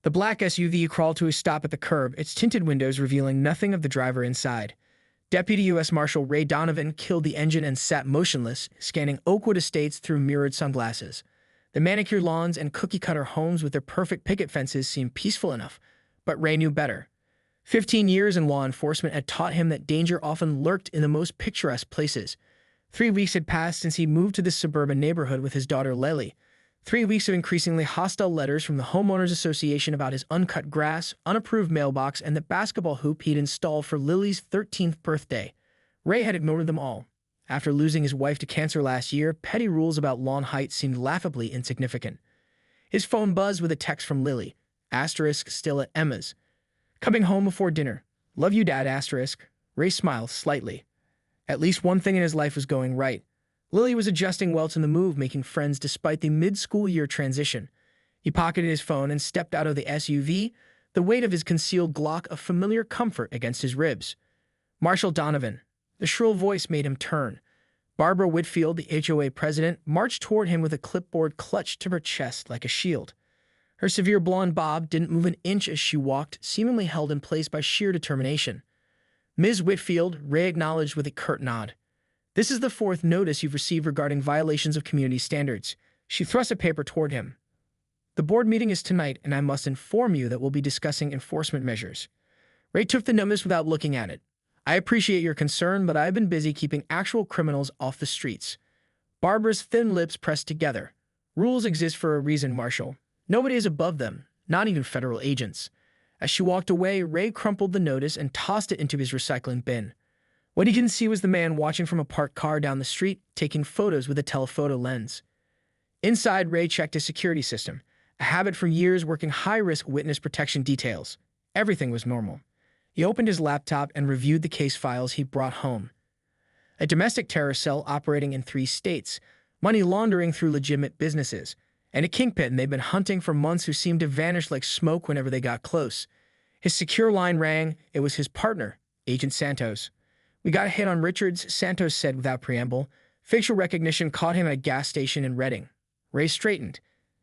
The black SUV crawled to a stop at the curb, its tinted windows revealing nothing of the driver inside. Deputy U.S. Marshal Ray Donovan killed the engine and sat motionless, scanning Oakwood Estates through mirrored sunglasses. The manicured lawns and cookie-cutter homes with their perfect picket fences seemed peaceful enough, but Ray knew better. 15 years in law enforcement had taught him that danger often lurked in the most picturesque places. 3 weeks had passed since he moved to this suburban neighborhood with his daughter Lily. 3 weeks of increasingly hostile letters from the Homeowners Association about his uncut grass, unapproved mailbox, and the basketball hoop he'd installed for Lily's 13th birthday. Ray had ignored them all. After losing his wife to cancer last year, petty rules about lawn height seemed laughably insignificant. His phone buzzed with a text from Lily, still at Emma's. Coming home before dinner. Love you, Dad, Ray smiled slightly. At least one thing in his life was going right. Lily was adjusting well to the move, making friends despite the mid-school year transition. He pocketed his phone and stepped out of the SUV, the weight of his concealed Glock a familiar comfort against his ribs. Marshal Donovan. The shrill voice made him turn. Barbara Whitfield, the HOA president, marched toward him with a clipboard clutched to her chest like a shield. Her severe blonde bob didn't move an inch as she walked, seemingly held in place by sheer determination. Ms. Whitfield, Ray acknowledged with a curt nod. This is the 4th notice you've received regarding violations of community standards. She thrust a paper toward him. The board meeting is tonight, and I must inform you that we'll be discussing enforcement measures. Ray took the notice without looking at it. I appreciate your concern, but I've been busy keeping actual criminals off the streets. Barbara's thin lips pressed together. Rules exist for a reason, Marshal. Nobody is above them, not even federal agents. As she walked away, Ray crumpled the notice and tossed it into his recycling bin. What he didn't see was the man watching from a parked car down the street, taking photos with a telephoto lens. Inside, Ray checked his security system, a habit for years working high-risk witness protection details. Everything was normal. He opened his laptop and reviewed the case files he brought home. A domestic terror cell operating in 3 states, money laundering through legitimate businesses, and a kingpin they'd been hunting for months who seemed to vanish like smoke whenever they got close. His secure line rang. It was his partner, Agent Santos. We got a hit on Richards, Santos said without preamble. Facial recognition caught him at a gas station in Reading. Ray straightened.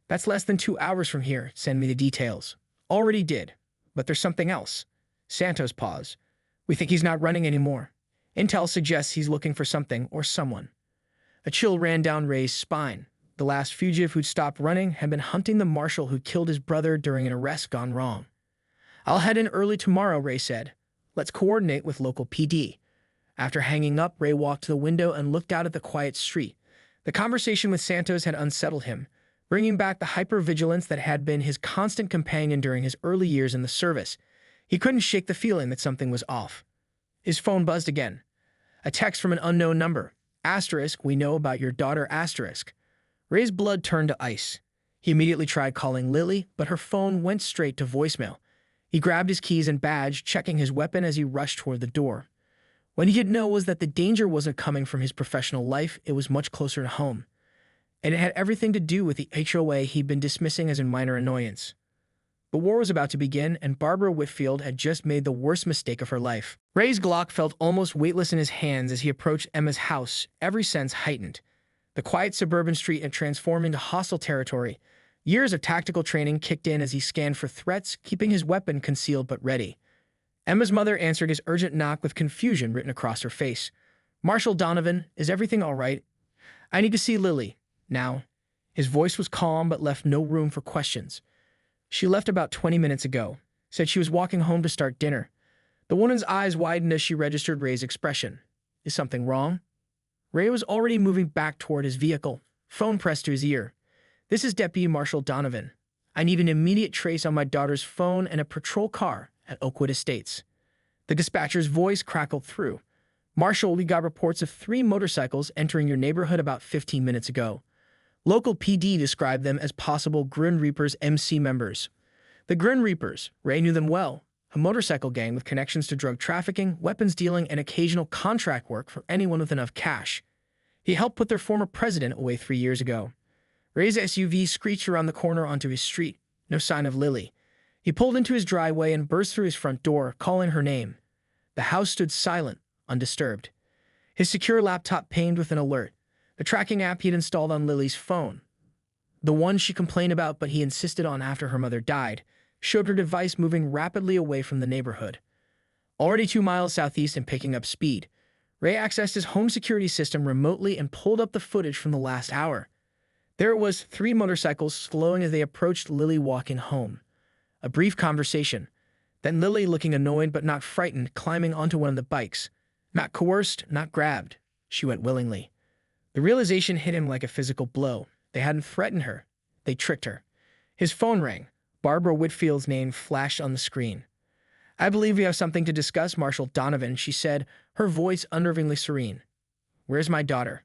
That's less than 2 hours from here. Send me the details. Already did. But there's something else. Santos paused. We think he's not running anymore. Intel suggests he's looking for something or someone. A chill ran down Ray's spine. The last fugitive who'd stopped running had been hunting the marshal who killed his brother during an arrest gone wrong. I'll head in early tomorrow, Ray said. Let's coordinate with local PD. After hanging up, Ray walked to the window and looked out at the quiet street. The conversation with Santos had unsettled him, bringing back the hypervigilance that had been his constant companion during his early years in the service. He couldn't shake the feeling that something was off. His phone buzzed again. A text from an unknown number. We know about your daughter, Ray's blood turned to ice. He immediately tried calling Lily, but her phone went straight to voicemail. He grabbed his keys and badge, checking his weapon as he rushed toward the door. What he didn't know was that the danger wasn't coming from his professional life, it was much closer to home. And it had everything to do with the HOA he'd been dismissing as a minor annoyance. The war was about to begin, and Barbara Whitfield had just made the worst mistake of her life. Ray's Glock felt almost weightless in his hands as he approached Emma's house, every sense heightened. The quiet suburban street had transformed into hostile territory. Years of tactical training kicked in as he scanned for threats, keeping his weapon concealed but ready. Emma's mother answered his urgent knock with confusion written across her face. Marshal Donovan, is everything all right? I need to see Lily. Now. His voice was calm but left no room for questions. She left about 20 minutes ago. Said she was walking home to start dinner. The woman's eyes widened as she registered Ray's expression. Is something wrong? Ray was already moving back toward his vehicle, phone pressed to his ear. This is Deputy Marshal Donovan. I need an immediate trace on my daughter's phone and a patrol car at Oakwood Estates. The dispatcher's voice crackled through. Marshal, we got reports of 3 motorcycles entering your neighborhood about 15 minutes ago. Local PD described them as possible Grim Reapers MC members. The Grim Reapers, Ray knew them well, a motorcycle gang with connections to drug trafficking, weapons dealing, and occasional contract work for anyone with enough cash. He helped put their former president away 3 years ago. Ray's SUV screeched around the corner onto his street. No sign of Lily. He pulled into his driveway and burst through his front door, calling her name. The house stood silent, undisturbed. His secure laptop pinged with an alert. The tracking app he'd installed on Lily's phone. The one she complained about but he insisted on after her mother died. showed her device moving rapidly away from the neighborhood. Already 2 miles southeast and picking up speed, Ray accessed his home security system remotely and pulled up the footage from the last hour. There it was, 3 motorcycles slowing as they approached Lily walking home. A brief conversation. Then Lily, looking annoyed but not frightened, climbing onto one of the bikes. Not coerced, not grabbed. She went willingly. The realization hit him like a physical blow. They hadn't threatened her. They tricked her. His phone rang. Barbara Whitfield's name flashed on the screen. "I believe we have something to discuss, Marshal Donovan," she said, her voice unnervingly serene. "Where's my daughter?"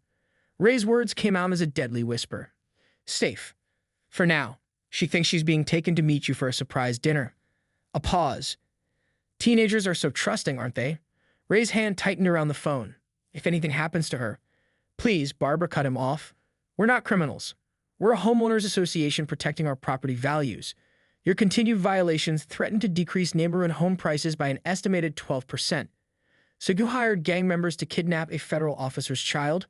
Ray's words came out as a deadly whisper. "Safe. For now. She thinks she's being taken to meet you for a surprise dinner." A pause. Teenagers are so trusting, aren't they? Ray's hand tightened around the phone. "If anything happens to her..." "Please," Barbara cut him off. "We're not criminals. We're a homeowners association protecting our property values. Your continued violations threaten to decrease neighborhood home prices by an estimated 12%. So you hired gang members to kidnap a federal officer's child?"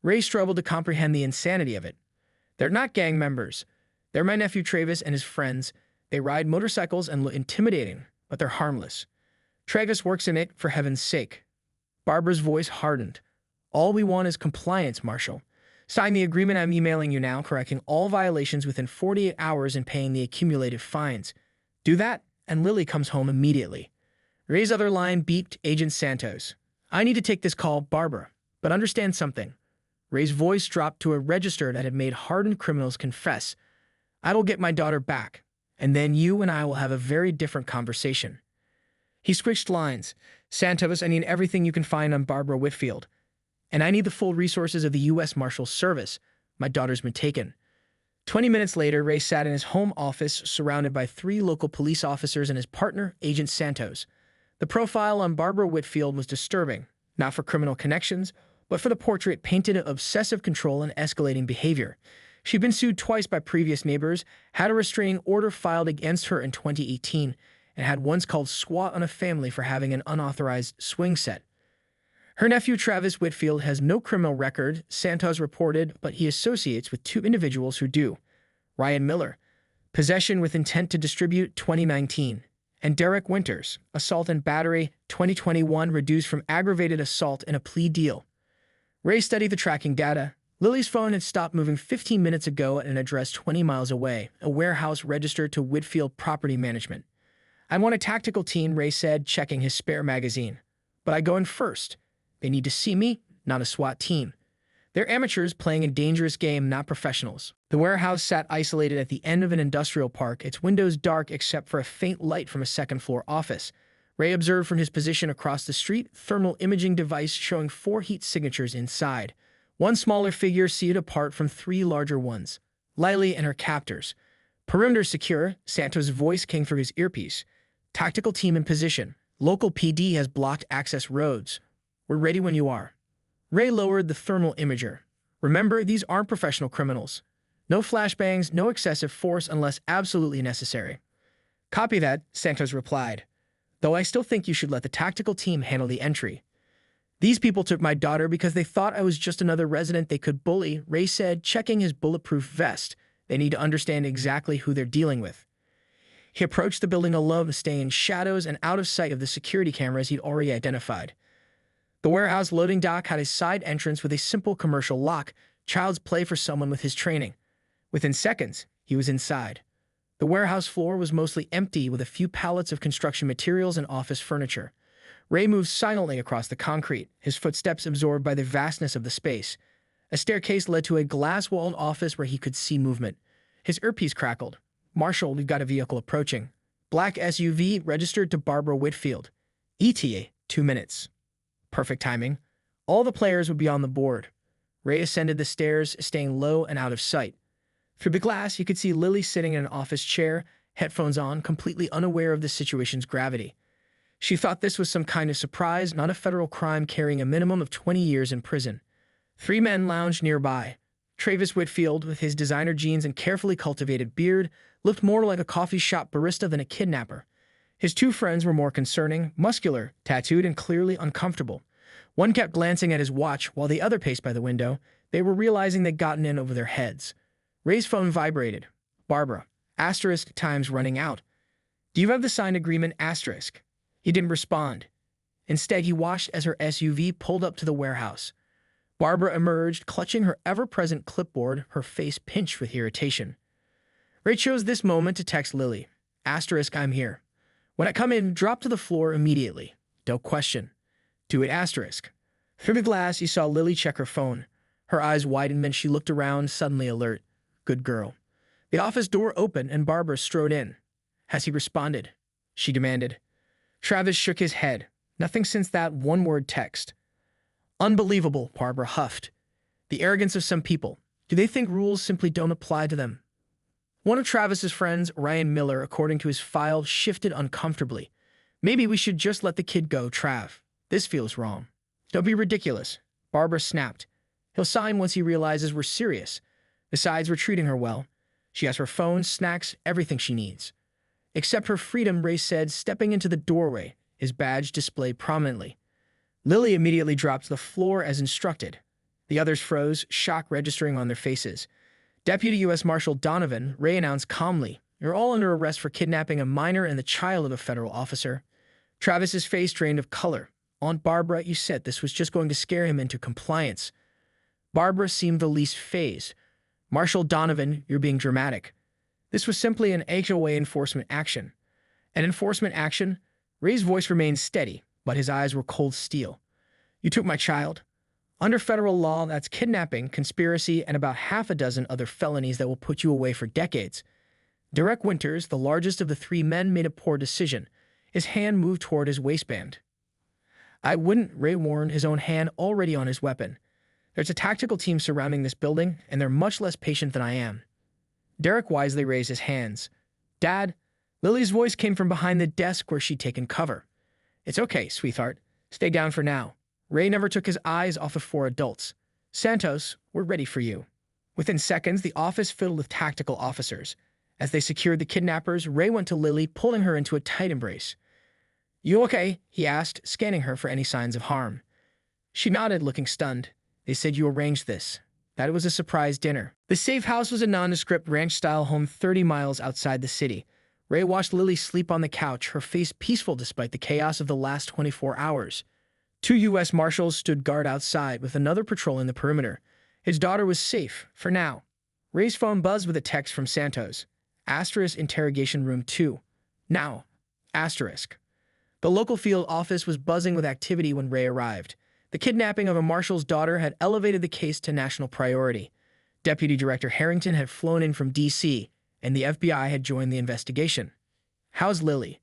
Ray struggled to comprehend the insanity of it. "They're not gang members. They're my nephew Travis and his friends. They ride motorcycles and look intimidating, but they're harmless. Travis works in it, for heaven's sake." Barbara's voice hardened. "All we want is compliance, Marshal. Sign the agreement I'm emailing you now, correcting all violations within 48 hours and paying the accumulated fines. Do that, and Lily comes home immediately." Ray's other line beeped. "Agent Santos. I need to take this call, Barbara, but understand something." Ray's voice dropped to a register that had made hardened criminals confess. "I will get my daughter back, and then you and I will have a very different conversation." He switched lines. "Santos, I need everything you can find on Barbara Whitfield. And I need the full resources of the U.S. Marshal's service. My daughter's been taken." 20 minutes later, Ray sat in his home office surrounded by 3 local police officers and his partner, Agent Santos. The profile on Barbara Whitfield was disturbing, not for criminal connections, but for the portrait painted of obsessive control and escalating behavior. She'd been sued twice by previous neighbors, had a restraining order filed against her in 2018, and had once called SWAT on a family for having an unauthorized swing set. Her nephew Travis Whitfield has no criminal record, Santos reported, but he associates with 2 individuals who do. Ryan Miller, possession with intent to distribute, 2019. And Derek Winters, assault and battery, 2021, reduced from aggravated assault in a plea deal. Ray studied the tracking data. Lily's phone had stopped moving 15 minutes ago at an address 20 miles away, a warehouse registered to Whitfield Property Management. "I want a tactical team," Ray said, checking his spare magazine. "But I go in first. They need to see me, not a SWAT team. They're amateurs playing a dangerous game, not professionals." The warehouse sat isolated at the end of an industrial park, its windows dark except for a faint light from a second-floor office. Ray observed from his position across the street, thermal imaging device showing 4 heat signatures inside. One smaller figure seated apart from 3 larger ones. Lily and her captors. "Perimeter secure," Santos' voice came through his earpiece. "Tactical team in position. Local PD has blocked access roads. We're ready when you are." Ray lowered the thermal imager. "Remember, these aren't professional criminals. No flashbangs, no excessive force unless absolutely necessary." "Copy that," Santos replied. "Though I still think you should let the tactical team handle the entry." "These people took my daughter because they thought I was just another resident they could bully," Ray said, checking his bulletproof vest. "They need to understand exactly who they're dealing with." He approached the building alone, staying in shadows and out of sight of the security cameras he'd already identified. The warehouse loading dock had a side entrance with a simple commercial lock, child's play for someone with his training. Within seconds, he was inside. The warehouse floor was mostly empty, with a few pallets of construction materials and office furniture. Ray moved silently across the concrete, his footsteps absorbed by the vastness of the space. A staircase led to a glass-walled office where he could see movement. His earpiece crackled. "Marshal, we've got a vehicle approaching. Black SUV registered to Barbara Whitfield. ETA, 2 minutes." Perfect timing. All the players would be on the board. Ray ascended the stairs, staying low and out of sight. Through the glass, he could see Lily sitting in an office chair, headphones on, completely unaware of the situation's gravity. She thought this was some kind of surprise, not a federal crime carrying a minimum of 20 years in prison. 3 men lounged nearby. Travis Whitfield, with his designer jeans and carefully cultivated beard, looked more like a coffee shop barista than a kidnapper. His 2 friends were more concerning, muscular, tattooed, and clearly uncomfortable. One kept glancing at his watch while the other paced by the window. They were realizing they'd gotten in over their heads. Ray's phone vibrated. "Barbara, *, time's running out." Do you have the signed agreement asterisk? He didn't respond. Instead, he watched as her SUV pulled up to the warehouse. Barbara emerged, clutching her ever-present clipboard, her face pinched with irritation. Ray chose this moment to text Lily. Asterisk, I'm here. When I come in, drop to the floor immediately. Don't question. Do it asterisk. Through the glass, he saw Lily check her phone. Her eyes widened and she looked around, suddenly alert. Good girl. The office door opened and Barbara strode in. Has he responded? She demanded. Travis shook his head. Nothing since that one-word text. Unbelievable, Barbara huffed. The arrogance of some people. Do they think rules simply don't apply to them? One of Travis's friends, Ryan Miller, according to his file, shifted uncomfortably. Maybe we should just let the kid go, Trav. This feels wrong. Don't be ridiculous. Barbara snapped. He'll sign once he realizes we're serious. Besides, we're treating her well. She has her phone, snacks, everything she needs. Except her freedom, Ray said, stepping into the doorway, his badge displayed prominently. Lily immediately dropped to the floor as instructed. The others froze, shock registering on their faces. Deputy U.S. Marshal Donovan, Ray announced calmly, "You're all under arrest for kidnapping a minor and the child of a federal officer." Travis's face drained of color. Aunt Barbara, you said this was just going to scare him into compliance. Barbara seemed the least fazed. Marshal Donovan, you're being dramatic. This was simply an HOA enforcement action. An enforcement action? Ray's voice remained steady, but his eyes were cold steel. You took my child. Under federal law, that's kidnapping, conspiracy, and about half a dozen other felonies that will put you away for decades. Derek Winters, the largest of the three men, made a poor decision. His hand moved toward his waistband. I wouldn't, Ray warned, his own hand already on his weapon. There's a tactical team surrounding this building, and they're much less patient than I am. Derek wisely raised his hands. Dad, Lily's voice came from behind the desk where she'd taken cover. It's okay, sweetheart. Stay down for now. Ray never took his eyes off the four adults. Santos, we're ready for you. Within seconds, the office filled with tactical officers. As they secured the kidnappers, Ray went to Lily, pulling her into a tight embrace. You okay? He asked, scanning her for any signs of harm. She nodded, looking stunned. They said you arranged this. That it was a surprise dinner. The safe house was a nondescript ranch-style home 30 miles outside the city. Ray watched Lily sleep on the couch, her face peaceful despite the chaos of the last 24 hours. 2 U.S. Marshals stood guard outside, with another patrolling the perimeter. His daughter was safe, for now. Ray's phone buzzed with a text from Santos. Asterisk interrogation room 2. Now. Asterisk. The local field office was buzzing with activity when Ray arrived. The kidnapping of a marshal's daughter had elevated the case to national priority. Deputy Director Harrington had flown in from D.C., and the FBI had joined the investigation. How's Lily?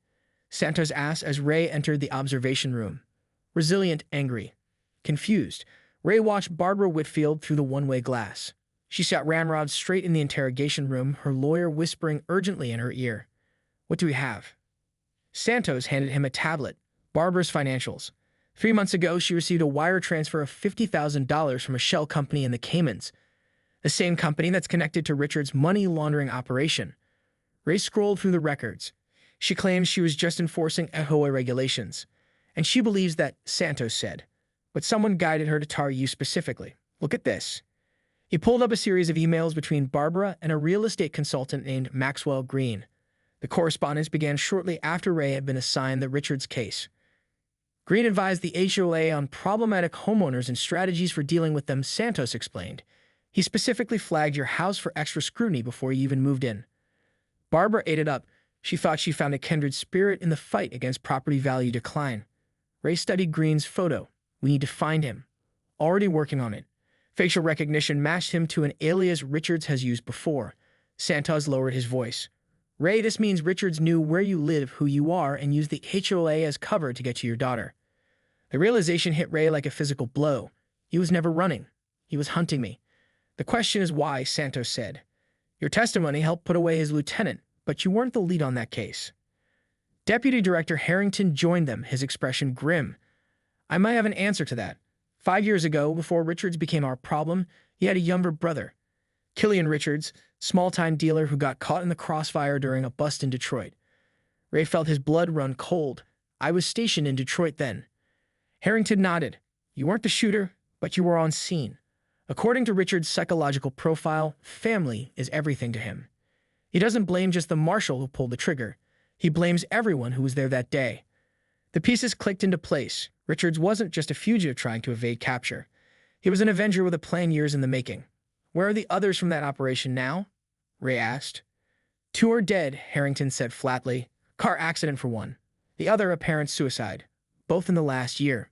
Santos asked as Ray entered the observation room. Resilient, angry. Confused, Ray watched Barbara Whitfield through the one-way glass. She sat ramrod straight in the interrogation room, her lawyer whispering urgently in her ear. What do we have? Santos handed him a tablet. Barbara's financials. 3 months ago, she received a wire transfer of $50,000 from a shell company in the Caymans, the same company that's connected to Richard's money laundering operation. Ray scrolled through the records. She claims she was just enforcing aHOA regulations. And she believes that, Santos said. But someone guided her to tar you specifically. Look at this. He pulled up a series of emails between Barbara and a real estate consultant named Maxwell Green. The correspondence began shortly after Ray had been assigned the Richards case. Green advised the HOA on problematic homeowners and strategies for dealing with them, Santos explained. He specifically flagged your house for extra scrutiny before you even moved in. Barbara ate it up. She thought she found a kindred spirit in the fight against property value decline. Ray studied Green's photo. We need to find him. Already working on it. Facial recognition matched him to an alias Richards has used before. Santos lowered his voice. Ray, this means Richards knew where you live, who you are, and used the HOA as cover to get to your daughter. The realization hit Ray like a physical blow. He was never running. He was hunting me. The question is why, Santos said. Your testimony helped put away his lieutenant, but you weren't the lead on that case. Deputy Director Harrington joined them, his expression grim. I might have an answer to that. 5 years ago, before Richards became our problem, he had a younger brother. Killian Richards, small-time dealer who got caught in the crossfire during a bust in Detroit. Ray felt his blood run cold. I was stationed in Detroit then. Harrington nodded. You weren't the shooter, but you were on scene. According to Richards' psychological profile, family is everything to him. He doesn't blame just the marshal who pulled the trigger. He blames everyone who was there that day. The pieces clicked into place. Richards wasn't just a fugitive trying to evade capture. He was an avenger with a plan years in the making. Where are the others from that operation now? Ray asked. 2 are dead, Harrington said flatly. Car accident for one. The other apparent suicide. Both in the last year.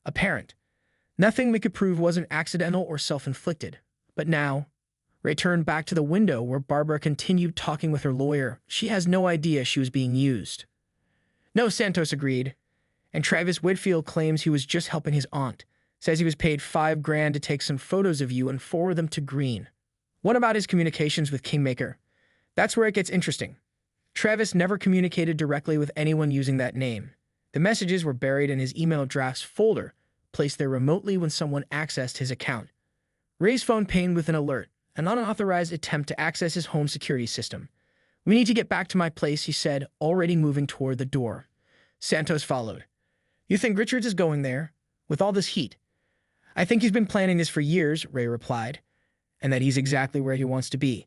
Apparent. Nothing we could prove wasn't accidental or self-inflicted. But now, Ray turned back to the window where Barbara continued talking with her lawyer. She has no idea she was being used. No, Santos agreed. And Travis Whitfield claims he was just helping his aunt. Says he was paid $5,000 to take some photos of you and forward them to Green. What about his communications with Kingmaker? That's where it gets interesting. Travis never communicated directly with anyone using that name. The messages were buried in his email drafts folder, placed there remotely when someone accessed his account. Ray's phone pinged with an alert, an unauthorized attempt to access his home security system. We need to get back to my place, he said, already moving toward the door. Santos followed. You think Richards is going there? With all this heat? I think he's been planning this for years, Ray replied, and that he's exactly where he wants to be.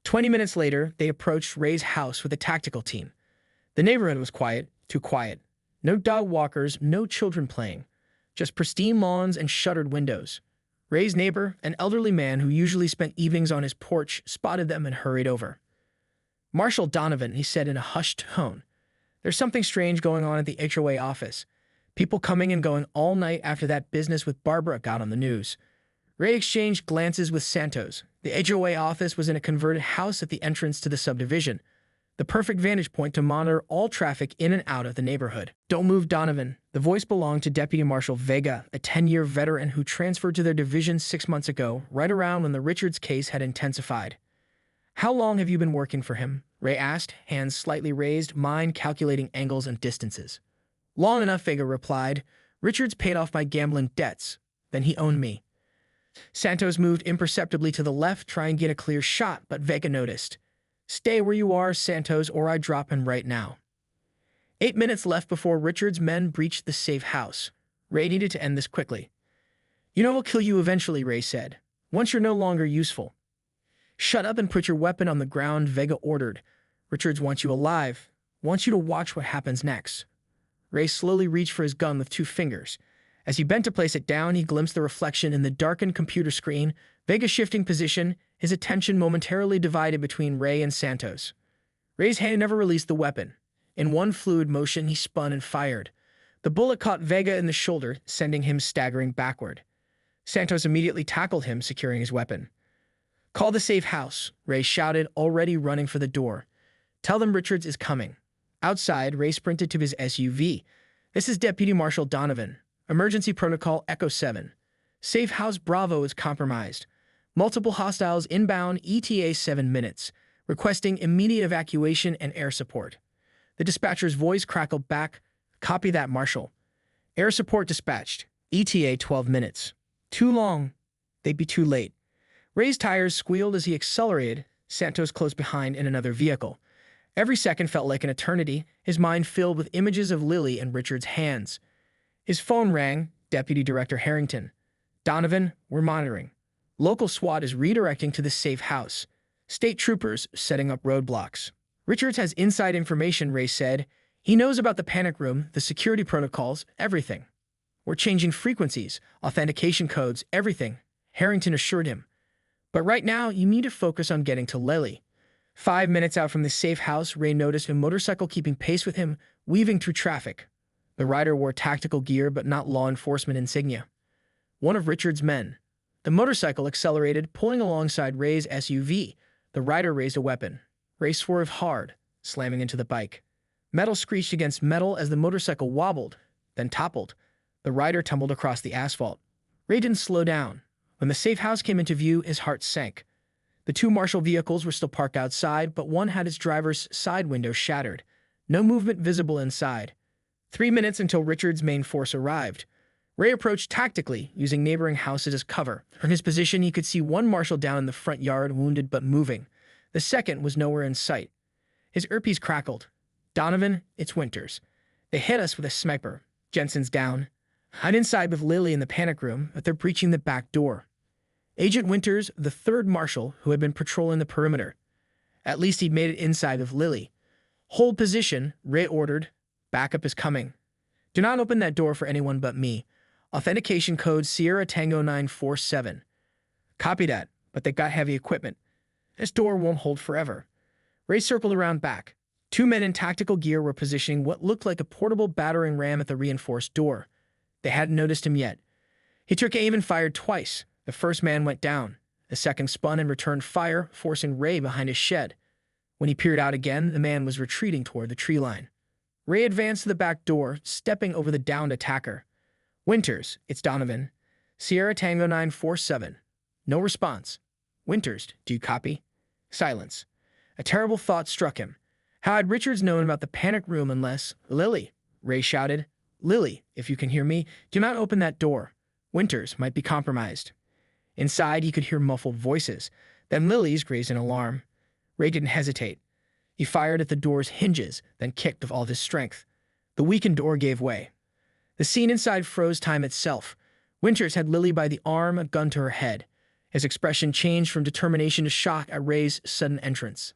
20 minutes later, they approached Ray's house with a tactical team. The neighborhood was quiet, too quiet. No dog walkers, no children playing. Just pristine lawns and shuttered windows. Ray's neighbor, an elderly man who usually spent evenings on his porch, spotted them and hurried over. Marshal Donovan, he said in a hushed tone. There's something strange going on at the HOA office. People coming and going all night after that business with Barbara got on the news. Ray exchanged glances with Santos. The HOA office was in a converted house at the entrance to the subdivision, the perfect vantage point to monitor all traffic in and out of the neighborhood. Don't move, Donovan. The voice belonged to Deputy Marshal Vega, a 10-year veteran who transferred to their division 6 months ago, right around when the Richards case had intensified. How long have you been working for him? Ray asked, hands slightly raised, mind calculating angles and distances. Long enough, Vega replied. Richards paid off my gambling debts. Then he owned me. Santos moved imperceptibly to the left, trying to get a clear shot, but Vega noticed. Stay where you are, Santos, or I drop him right now. 8 minutes left before Richards' men breached the safe house. Ray needed to end this quickly. You know we'll kill you eventually, Ray said. Once you're no longer useful. Shut up and put your weapon on the ground, Vega ordered. Richards wants you alive. Wants you to watch what happens next. Ray slowly reached for his gun with 2 fingers. As he bent to place it down, he glimpsed the reflection in the darkened computer screen. Vega shifting position, his attention momentarily divided between Ray and Santos. Ray's hand never released the weapon. In one fluid motion, he spun and fired. The bullet caught Vega in the shoulder, sending him staggering backward. Santos immediately tackled him, securing his weapon. Call the safe house, Ray shouted, already running for the door. Tell them Richards is coming. Outside, Ray sprinted to his SUV. This is Deputy Marshal Donovan. Emergency protocol Echo 7. Safe House Bravo is compromised. Multiple hostiles inbound, ETA 7 minutes, requesting immediate evacuation and air support. The dispatcher's voice crackled back. Copy that, Marshal. Air support dispatched. ETA 12 minutes. Too long. They'd be too late. Ray's tires squealed as he accelerated, Santos close behind in another vehicle. Every second felt like an eternity, his mind filled with images of Lily and Richard's hands. His phone rang, Deputy Director Harrington. Donovan, we're monitoring. Local SWAT is redirecting to the safe house. State troopers setting up roadblocks. Richards has inside information, Ray said. He knows about the panic room, the security protocols, everything. We're changing frequencies, authentication codes, everything, Harrington assured him. But right now, you need to focus on getting to Lily. 5 minutes out from the safe house, Ray noticed a motorcycle keeping pace with him, weaving through traffic. The rider wore tactical gear but not law enforcement insignia. One of Richard's men. The motorcycle accelerated, pulling alongside Ray's SUV. The rider raised a weapon. Ray swerved hard, slamming into the bike. Metal screeched against metal as the motorcycle wobbled, then toppled. The rider tumbled across the asphalt. Ray didn't slow down. When the safe house came into view, his heart sank. The 2 Marshal vehicles were still parked outside, but one had its driver's side window shattered. No movement visible inside. 3 minutes until Richard's main force arrived. Ray approached tactically, using neighboring houses as cover. From his position, he could see one Marshal down in the front yard, wounded but moving. The second was nowhere in sight. His earpiece crackled. Donovan, it's Winters. They hit us with a sniper. Jensen's down. I'm inside with Lily in the panic room, but they're breaching the back door. Agent Winters, the 3rd Marshal, who had been patrolling the perimeter. At least he'd made it inside with Lily. Hold position, Ray ordered. Backup is coming. Do not open that door for anyone but me. Authentication code Sierra Tango 947. Copy that, but they got heavy equipment. This door won't hold forever. Ray circled around back. Two men in tactical gear were positioning what looked like a portable battering ram at the reinforced door. They hadn't noticed him yet. He took aim and fired twice. The first man went down. The second spun and returned fire, forcing Ray behind his shed. When he peered out again, the man was retreating toward the tree line. Ray advanced to the back door, stepping over the downed attacker. Winters, it's Donovan. Sierra Tango 947. No response. Winters, do you copy? Silence. A terrible thought struck him. How had Richards known about the panic room unless— Lily, Ray shouted. Lily, if you can hear me, do not open that door. Winters might be compromised. Inside, he could hear muffled voices. Then Lily's raised an alarm. Ray didn't hesitate. He fired at the door's hinges, then kicked with all his strength. The weakened door gave way. The scene inside froze time itself. Winters had Lily by the arm, a gun to her head. His expression changed from determination to shock at Ray's sudden entrance.